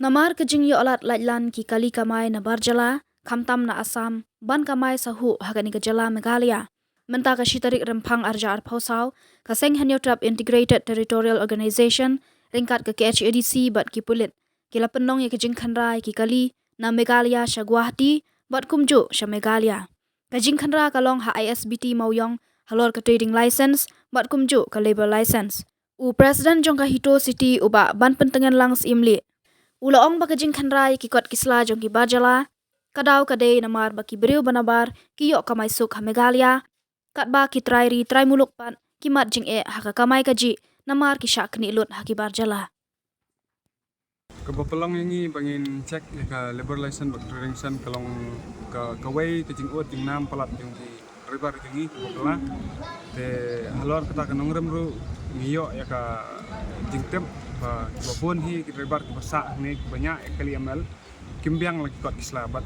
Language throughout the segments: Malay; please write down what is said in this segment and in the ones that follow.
Namar kejing yo alat lajlan ki kali kamai na barjala, kamtam na Asam, ban kamai sahu hagani kejala Meghalaya. Menta ka shitarik rempang arja arpausau, kaseng hanyo trap Integrated Territorial Organization, ringkat ke KHADC bat ki pulit. Kila penong ya kejing khanrai ki kali na Meghalaya sya Guwahati, bat kumju sya Meghalaya. Kejing khanra kalong ha ISBT mauyong, halor ke trading license, bat kumju ke labor license. U Presiden jong ka hito city uba ban pentengan langs imli. Ulaong bakajing khanrai ki kot kisla jong ki barjala, kadau kadei namar baki beriu banabar ki yok kamai suk ha Meghalaya, kat ba ki trai muluk pan ki mat jing haka kamai kaji namar ki syak ni lut ha ki barjala. Kebetulan ini bangin cek ya ka labor license bak trading license kalong ka kawai kejing ut jing nam palat jong ki ribar jingi kebetulan te halor kata kanong remru ngiyo ya ka jing tem walaupun hi ribar kebasak ni banyak kali amal kimbiang lagi kot islabat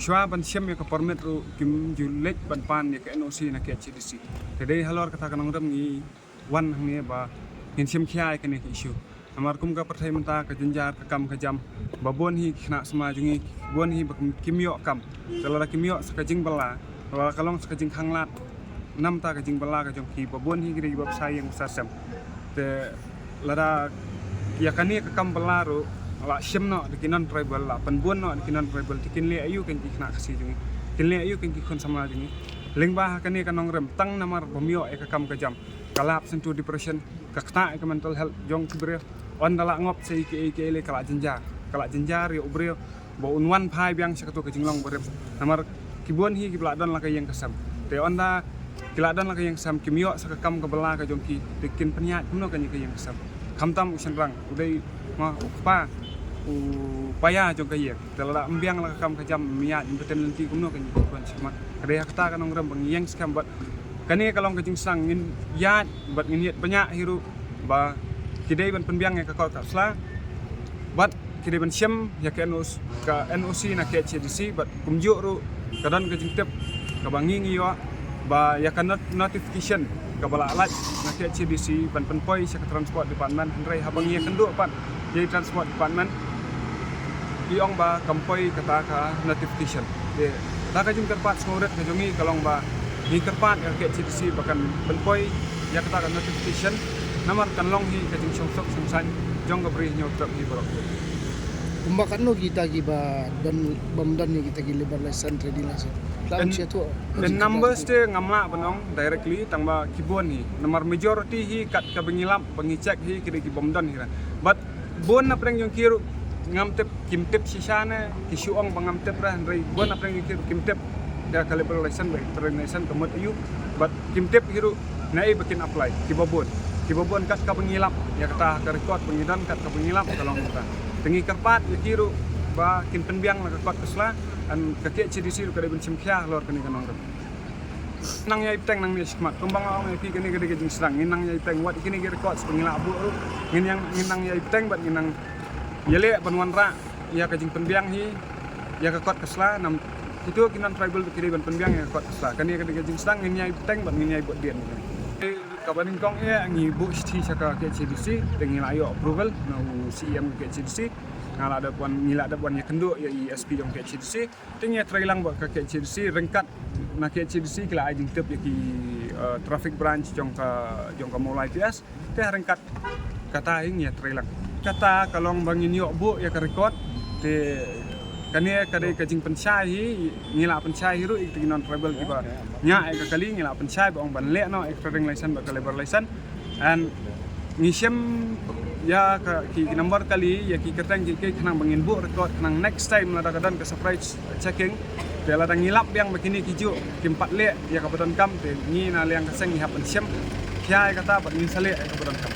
shwa ban syam ya ka permit ru kim julek ban pan ya ka NOC na ka HDC jadi halor kata kanong rem ni wan ni ba ngin syam khiai ka ni issue amar kum ka perthai menta ka jenjar ka kam ka jam babon hi khna sama jungi bon hi kimyo kam telara kimyo sa ka jing bala wa kalong sa ka jing khanglat nam ta ka jing bala ka jong ki babon hi gri bab sayang sasam te lara ya kani ka kam bala ro ala syem no dikinan tribal la panbon no dikinan tribal dikin le ayu kan ki khna kasi jungi kin le ayu kan ki khon sama jungi lengba kani kanong rem tang namar bomyo e ka kam ka jam kalap sentu depression ka khna ka mental health jong kibre on dala ngop sei ke le kala jenjar yo ubre bo unwan phai biang sakatu ke jinglong berem namar kibon hi kibla don la ka yang kasam te onda kila don la ka yang sam kimyo sa kam ka bala ka jongki tekin penya kuno ka yang kasam kamtam usen rang udai ma pa upaya jong ka ye tela ambiang la ka kam ka jam miya impeten lenti kuno ka kon sama kade hakta ka nong ram bang yang skam bat kane kalong ka jing sang ngin ya bat ngin penya hiru ba kidai ban penbiang ya ka kot kapsla bat kidai ban syam ya ka NOC na ka HDC bat kumjuk ru kadan ka jingtep ka bangi ngiyo ba ya ka notification ka bala alat na ka HDC ban penpoi sa ka transport department hendrai habang ya kendu pan jadi transport department iong ba kampoi kata ka notification de ta ka jing terpat smoret ka jongi kalong ba ni terpat ka HDC bahkan penpoi ya kata ka notification namar kanlong hi kajing sok sungsan jong ka bri nyot trap hi borok kumbakan no kita giba dan bamdan ni kita gi labor license trading license plan tu dan numbers te ngamla banong directly tangba kibon hi namar majority hi kat ka bengilap bengicek hi kiri ki bamdan hi but bon na preng jong kiru ngamtep kimtep sisana kisuong pangamtep ra rei bon na preng kiru kimtep da ka labor license ba trading license kamot ayu but kimtep hiru nai bikin apply kibobon kat ka pengilap ya kata ka record pengidan kat ka pengilap kalong kita tengi kerpat ya kiru ba kin penbiang la ka kot kesla an ka ke CDC ru ka de bencim khia lor kani kanong nang ya ipteng nang ni skmat kumbang ong pi kani ka de jing serang nang ya ipteng wat kini ki record pengilap bu ru ngin nang ya ipteng bat nang yele banwan ra ya ka jing penbiang hi ya ka kot kesla nam itu kinan tribal kiri ban penbiang ya kot kesla kani ka de jing serang ngin ya ipteng bat ngin ya bot dien kabanin kong ngi bu sti saka ke CDC dengan ayo approval na CM ke CDC ngala ada puan ngila ada puan ya kendo ya ESP jong ke CDC tingnya trailang buat ke CDC rengkat na ke CDC kila ajing tep ya ki traffic branch jong ka mulai PS teh rengkat kata ing ya trailang kata kalong bangin yo bu ya ka record te kani kadai kajing pensyai ngila pensyai ru ik non tribal tiba nya ka kali ngila pensyai ba ong ban le no trading license ba labor license and ngisem ya ka ki number kali ya ki keteng ki kanang bangin bu record kanang next time la kadan ka surprise checking de la ngilap yang begini kiju kimpat le ya ka badan kam te ni na liang kaseng ni hapen syem kya kata ba ni sale ka badan kam